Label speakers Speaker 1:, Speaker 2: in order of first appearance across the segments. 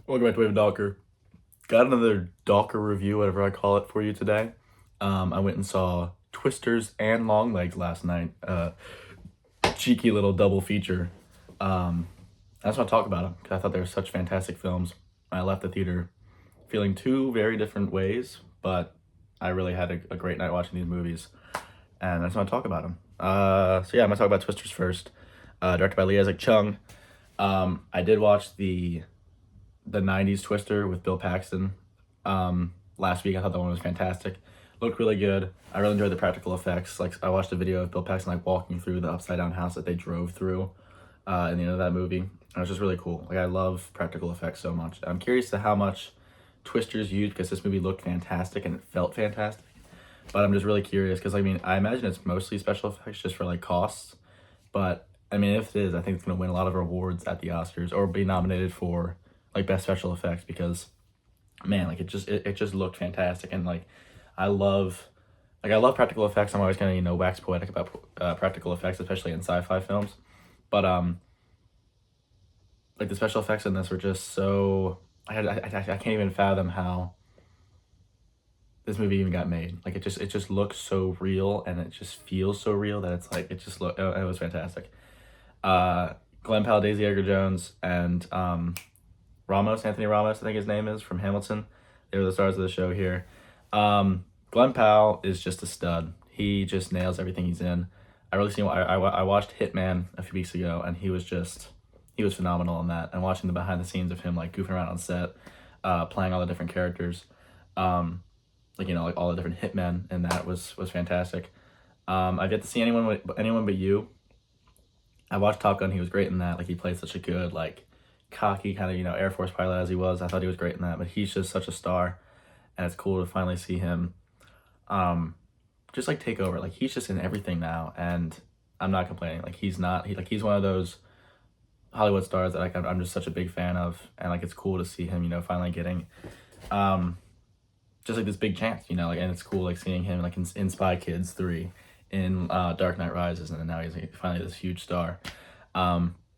Speaker 1: Welcome back to Dalker. Got another Dalker review, whatever I call it, for you today. I went and saw Twisters and Longlegs last night. Cheeky little double feature. I just want to talk about them because I thought they were such fantastic films. I left the theater feeling two very different ways, but I really had a great night watching these movies, and I just want to talk about them. I'm gonna talk about Twisters first. Directed by Lee Isaac Chung. I did watch the '90s Twister with Bill Paxton last week. I thought that one was fantastic. Looked really good. I really enjoyed the practical effects. Like, I watched a video of Bill Paxton like walking through the upside down house that they drove through in the end of that movie. And it was just really cool. Like, I love practical effects so much. I'm curious to how much Twisters used, because this movie looked fantastic and it felt fantastic. But I'm just really curious because I imagine it's mostly special effects just for like costs. But I mean, if it is, I think it's gonna win a lot of awards at the Oscars or be nominated for like best special effects, because man, like it just looked fantastic. And I love practical effects. I'm always gonna wax poetic about practical effects, especially in sci-fi films. But like the special effects in this were just so I can't even fathom how this movie even got made. Like, it just looks so real, and it just feels so real that it's like it was fantastic. Glenn Powell, Daisy Edgar Jones, and Anthony Ramos, I think his name is, from Hamilton. They were the stars of the show here. Glenn Powell is just a stud. He just nails everything he's in. I watched Hitman a few weeks ago, and he was phenomenal in that. And watching the behind the scenes of him like goofing around on set, playing all the different characters, like all the different hitmen, and that was fantastic. I've yet to see anyone but you. I watched Top Gun. He was great in that. Like, he played such a good, like, cocky kind of Air Force pilot as he was. I thought he was great in that. But he's just such a star, and it's cool to finally see him, just like take over. Like, he's just in everything now, and I'm not complaining. Like, he's one of those Hollywood stars that I'm just such a big fan of, and like it's cool to see him finally getting, just like this big chance, like, and it's cool like seeing him like in Spy Kids 3, in Dark Knight Rises, and then now he's like, finally this huge star.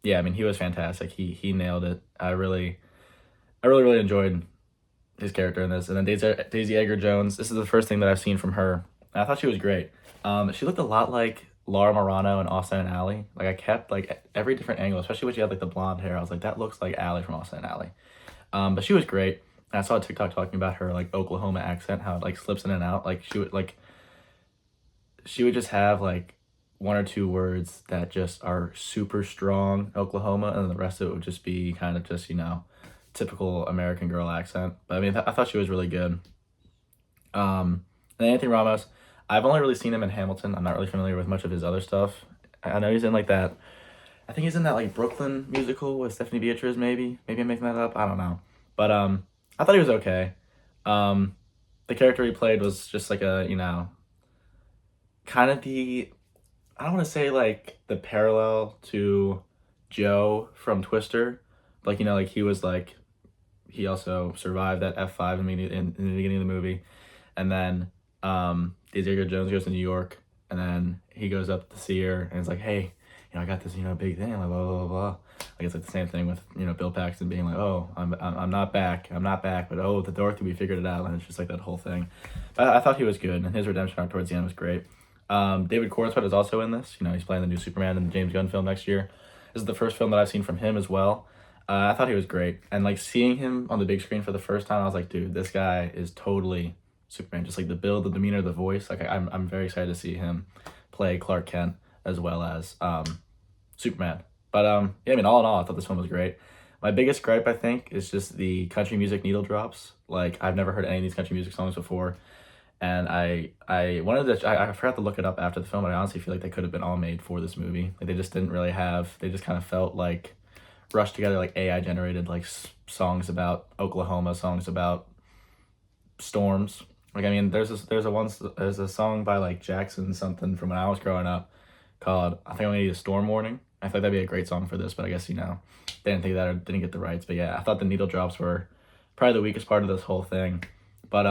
Speaker 1: Yeah, I mean, he was fantastic. He nailed it. I really enjoyed his character in this. And then Daisy Edgar Jones. This is the first thing that I've seen from her. And I thought she was great. She looked a lot like Laura Marano and Austin and Ally. Like, I kept like at every different angle, especially when she had like the blonde hair. I was like, that looks like Ally from Austin and Ally. But she was great. And I saw a TikTok talking about her like Oklahoma accent, how it like slips in and out. Like, she would just have like one or two words that just are super strong Oklahoma, and then the rest of it would just be kind of just typical American girl accent. But I mean, I thought she was really good. And Anthony Ramos, I've only really seen him in Hamilton. I'm not really familiar with much of his other stuff. I know he's in like that. I think he's in that like Brooklyn musical with Stephanie Beatriz. Maybe I'm making that up. I don't know. But I thought he was okay. The character he played was just like a kind of I don't want to say like the parallel to Joe from Twister. Like, like he also survived that F5 in the beginning of the movie. And then Daisy Edgar Jones goes to New York, and then he goes up to see her, and it's like, hey, I got this, big thing, like, blah, blah, blah, blah. Like, it's like the same thing with, Bill Paxton being like, oh, I'm not back, but oh, the Dorothy, we figured it out, and it's just like that whole thing. But I thought he was good, and his redemption arc towards the end was great. David Corenswet is also in this. He's playing the new Superman in the James Gunn film next year. This is the first film that I've seen from him as well. I thought he was great. And like seeing him on the big screen for the first time, I was like, dude, this guy is totally Superman. Just like the build, the demeanor, the voice. Like, I'm very excited to see him play Clark Kent as well as Superman. But yeah, I mean, all in all, I thought this one was great. My biggest gripe, I think, is just the country music needle drops. Like, I've never heard any of these country music songs before. And I forgot to look it up after the film, but I honestly feel like they could have been all made for this movie. Like, they just didn't really have, they just kind of felt like rushed together, like AI generated, like songs about Oklahoma, songs about storms. Like, I mean, there's a song by like Jackson something from when I was growing up called, I think I Need a Storm Warning. I thought that'd be a great song for this, but I guess, they didn't think that or didn't get the rights. But yeah, I thought the needle drops were probably the weakest part of this whole thing. But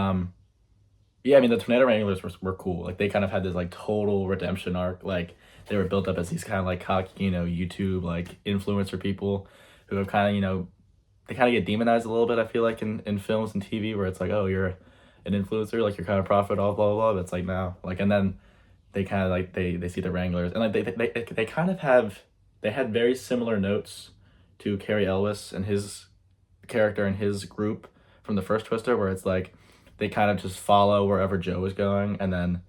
Speaker 1: yeah, I mean, the Tornado Wranglers were cool. Like, they kind of had this like total redemption arc. Like, they were built up as these kind of like cocky, YouTube like influencer people who have kind of, they kind of get demonized a little bit. I feel like in films and TV where it's like, oh, you're an influencer, like you're kind of profit off, blah blah blah. But it's like no, like and then they kind of like they see the Wranglers and like they kind of have they had very similar notes to Carrie Elwes and his character and his group from the first Twister, where it's like they kind of just follow wherever Joe is going, and then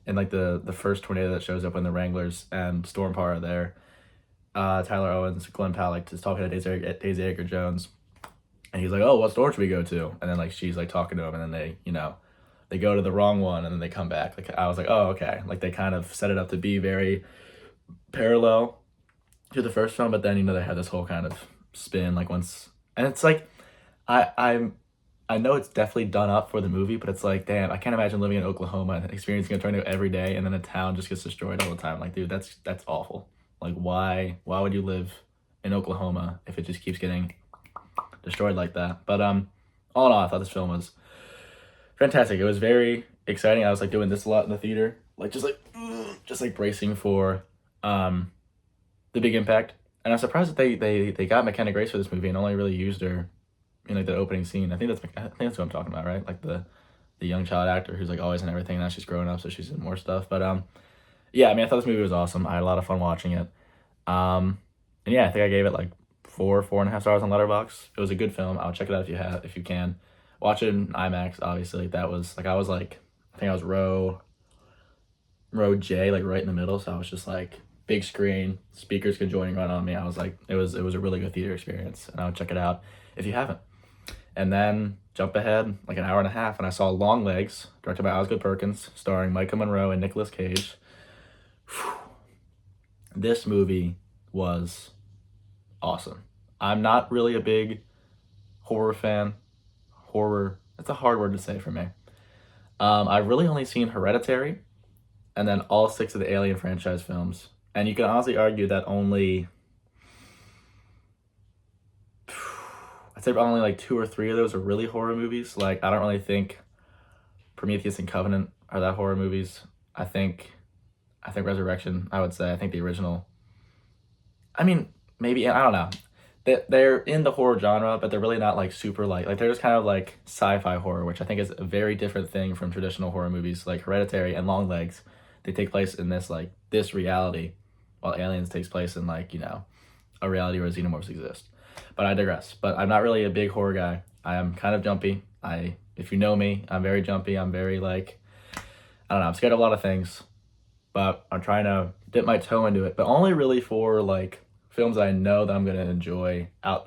Speaker 1: in like the first tornado that shows up when the Wranglers and Stormpa are there, Tyler Owens, Glenn Powell is talking to Daisy Edgar Jones, and he's like, "Oh, what store should we go to?" And then like she's like talking to him, and then they go to the wrong one, and then they come back. Like I was like, "Oh, okay." Like they kind of set it up to be very parallel to the first film, but then they had this whole kind of spin like once, and it's like I'm I know it's definitely done up for the movie, but it's like, damn, I can't imagine living in Oklahoma and experiencing a tornado every day, and then a town just gets destroyed all the time. Like, dude, that's awful. Like, why would you live in Oklahoma if it just keeps getting destroyed like that? But all in all, I thought this film was fantastic. It was very exciting. I was like doing this a lot in the theater, like just like bracing for the big impact. And I'm surprised that they got McKenna Grace for this movie and only really used her in like the opening scene. I think that's what I'm talking about, right? Like the young child actor who's like always in everything. Now she's grown up, so she's in more stuff. But yeah, I mean, I thought this movie was awesome. I had a lot of fun watching it. And yeah, I think I gave it like 4.5 stars on Letterboxd. It was a good film. I'll check it out if you can. Watch it in IMAX. Obviously, that was like I think I was row J, like right in the middle. So I was just like big screen, speakers conjoining right on me. I was like, it was a really good theater experience, and I would check it out if you haven't. And then jump ahead like an hour and a half, and I saw Longlegs, directed by Osgood Perkins, starring Micah Monroe and Nicolas Cage. Whew. This movie was awesome. I'm not really a big horror fan. Horror, that's a hard word to say for me. I've really only seen Hereditary and then all 6 of the Alien franchise films. And you can honestly argue that I'd say only like 2 or 3 of those are really horror movies. Like, I don't really think Prometheus and Covenant are that horror movies. I think Resurrection, I would say. I think the original. I mean, maybe, I don't know. They're in the horror genre, but they're really not like super like they're just kind of like sci-fi horror, which I think is a very different thing from traditional horror movies like Hereditary and Longlegs. They take place in this reality, while Aliens takes place in like, a reality where xenomorphs exist. But I digress. But I'm not really a big horror guy. I am kind of jumpy. If you know me, I'm very jumpy. I'm very like, I don't know, I'm scared of a lot of things, but I'm trying to dip my toe into it, but only really for like films that I know that I'm gonna enjoy I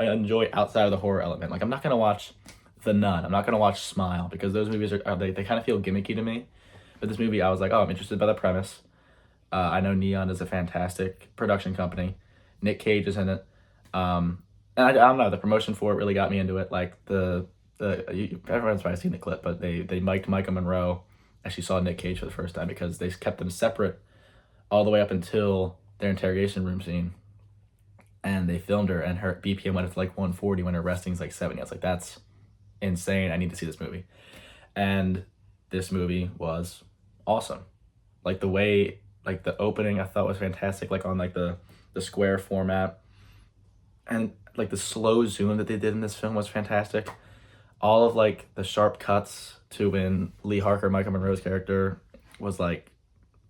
Speaker 1: enjoy outside of the horror element. Like, I'm not gonna watch The Nun. I'm not gonna watch Smile, because those movies they kind of feel gimmicky to me. But this movie, I was like, oh, I'm interested by the premise. I know Neon is a fantastic production company. Nick Cage is in it. And I don't know, the promotion for it really got me into it. Like everyone's probably seen the clip, but they mic'd Micah Monroe as she saw Nick Cage for the first time, because they kept them separate all the way up until their interrogation room scene, and they filmed her, and her BPM went up to like 140 when her resting's like 70. I was like, that's insane. I need to see this movie. And this movie was awesome. Like the way, like the opening I thought was fantastic, like on like the square format, and like the slow zoom that they did in this film was fantastic. All of like the sharp cuts to when Lee Harker, Michael Monroe's character, was like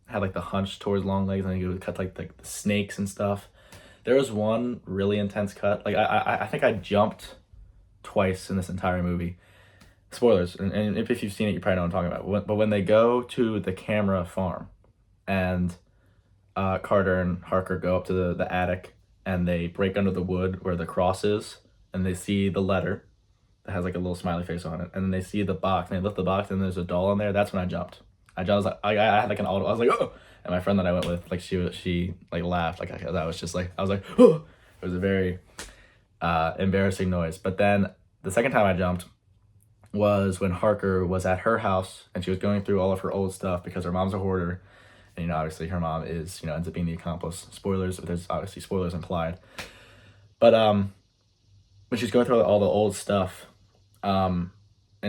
Speaker 1: had like the hunch towards Longlegs, and he would cut like the snakes and stuff. There was one really intense cut. Like I think I jumped twice in this entire movie. Spoilers, and if you've seen it, you probably know what I'm talking about. But when they go to the camera farm, and Carter and Harker go up to the attic, and they break under the wood where the cross is, and they see the letter that has like a little smiley face on it, and then they see the box, and they lift the box, and there's a doll in there. That's when I jumped. I was like, I had like an auto. I was like, oh, and my friend that I went with, like she like laughed, like I was just like, I was like, oh. It was a very embarrassing noise. But then the second time I jumped was when Harker was at her house, and she was going through all of her old stuff because her mom's a hoarder, and obviously her mom is ends up being the accomplice. Spoilers, but there's obviously spoilers implied. But when she's going through all the old stuff, and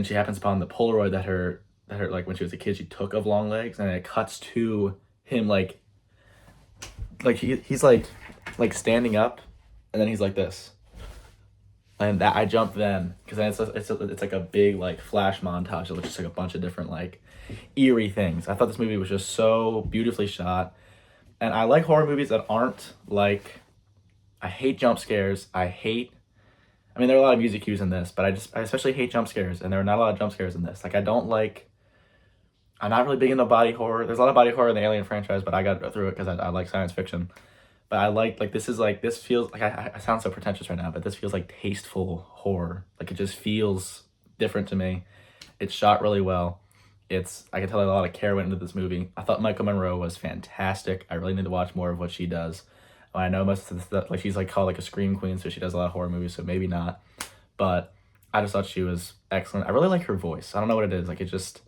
Speaker 1: she happens upon the Polaroid that her like when she was a kid she took of Longlegs, and it cuts to him like he's like standing up, and then he's like this, And that I jumped then because then it's like a big like flash montage of just like a bunch of different like eerie things. I thought this movie was just so beautifully shot, and I like horror movies that aren't like. I hate jump scares. I mean, there are a lot of music cues in this, but I especially hate jump scares, and there are not a lot of jump scares in this. Like I don't like. I'm not really big into body horror. There's a lot of body horror in the Alien franchise, but I got through it because I like science fiction. But I like this is like this feels like I sound so pretentious right now, but this feels like tasteful horror. Like it just feels different to me. It's shot really well. I can tell a lot of care went into this movie. I thought Michael Monroe was fantastic. I really need to watch more of what she does. I know most of the stuff like she's like called like a scream queen, so she does a lot of horror movies, so maybe not. But I just thought she was excellent. I really like her voice. I don't know what it is. Like it just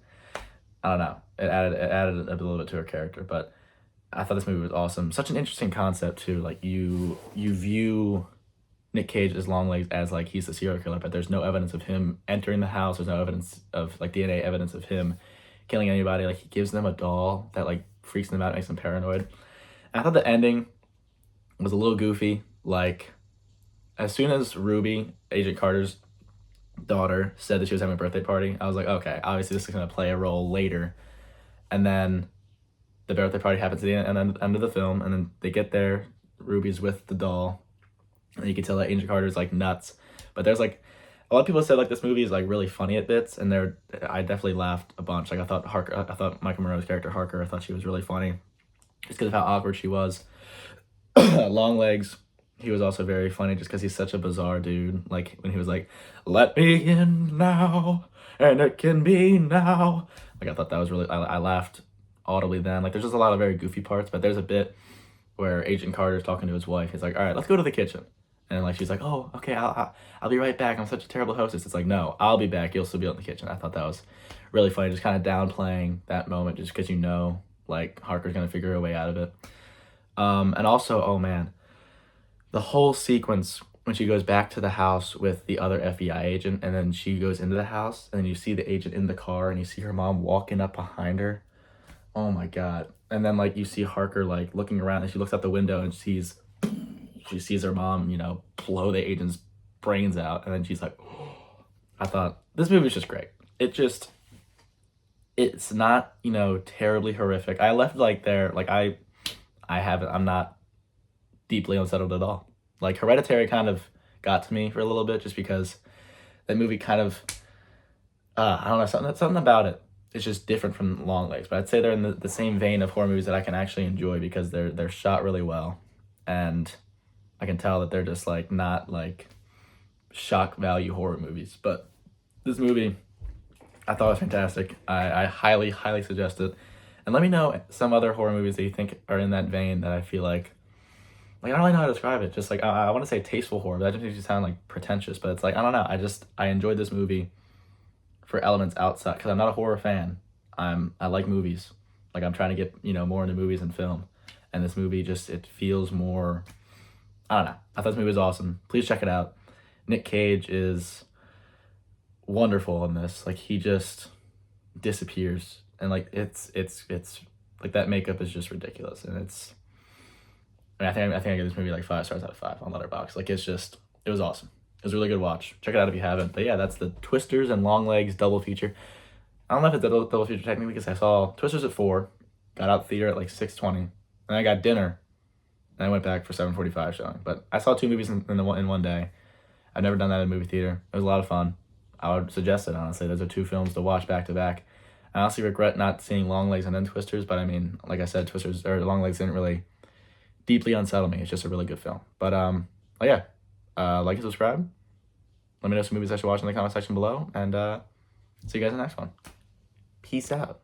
Speaker 1: I don't know. It added a little bit to her character, but I thought this movie was awesome. Such an interesting concept too. Like you view Nick Cage as Longlegs as like he's the serial killer, but there's no evidence of him entering the house. There's no evidence of like DNA evidence of him killing anybody. Like he gives them a doll that like freaks them out, makes them paranoid. And I thought the ending was a little goofy. Like as soon as Ruby, Agent Carter's daughter, said that she was having a birthday party, I was like, okay, obviously this is gonna play a role later. And then the birthday party happens at the end of the film, and then they get there. Ruby's with the doll, and you can tell that Agent Carter's like nuts. But there's like a lot of people said like this movie is like really funny at bits, and I definitely laughed a bunch. Like I thought Michael Monroe's character Harker, I thought she was really funny, just because of how awkward she was. Longlegs, he was also very funny just because he's such a bizarre dude. Like when he was like, "Let me in now, and it can be now." Like I thought that was really. I laughed audibly then. Like there's just a lot of very goofy parts, but there's a bit where Agent Carter's talking to his wife. He's like, "All right, let's go to the kitchen," and like she's like, "Oh, okay, I'll be right back. I'm such a terrible hostess." It's like, "No, I'll be back. You'll still be out in the kitchen." I thought that was really funny, just kind of downplaying that moment, just because like Harker's gonna figure a way out of it. And also, oh man, the whole sequence when she goes back to the house with the other FBI agent, and then she goes into the house, and then you see the agent in the car, and you see her mom walking up behind her. Oh my god! And then like you see Harker like looking around, and she looks out the window and she sees her mom, blow the agent's brains out, and then she's like, I thought this movie was just great. It's not terribly horrific. I left like there like I'm not deeply unsettled at all. Like Hereditary kind of got to me for a little bit just because that movie kind of I don't know, something about it. It's just different from Longlegs, but I'd say they're in the same vein of horror movies that I can actually enjoy because they're shot really well, and I can tell that they're just like not like shock value horror movies. But this movie, I thought was fantastic. I highly suggest it, and let me know some other horror movies that you think are in that vein that I feel like I don't really know how to describe it. Just like I want to say tasteful horror, but that just makes you sound like pretentious. But it's like I don't know. I enjoyed this movie for elements outside because I'm not a horror fan. I like movies. Like I'm trying to get more into movies and film, and this movie just it feels more. I don't know. I thought this movie was awesome. Please check it out. Nick Cage is wonderful in this. Like he just disappears, and like it's like that makeup is just ridiculous, and it's. I think I give this movie like 5 stars out of 5 on Letterboxd. Like it was awesome. It was a really good watch. Check it out if you haven't. But yeah, that's the Twisters and Longlegs double feature. I don't know if it's a double feature technically because I saw Twisters at 4, got out the theater at like 6:20, and I got dinner, and I went back for 7:45 showing. But I saw 2 movies in one day. I've never done that in a movie theater. It was a lot of fun. I would suggest it honestly. Those are 2 films to watch back to back. I honestly regret not seeing Longlegs and then Twisters, but I mean, like I said, Twisters or Longlegs didn't really deeply unsettle me. It's just a really good film. But oh yeah, like and subscribe. Let me know some movies I should watch in the comment section below, and see you guys in the next one. Peace out.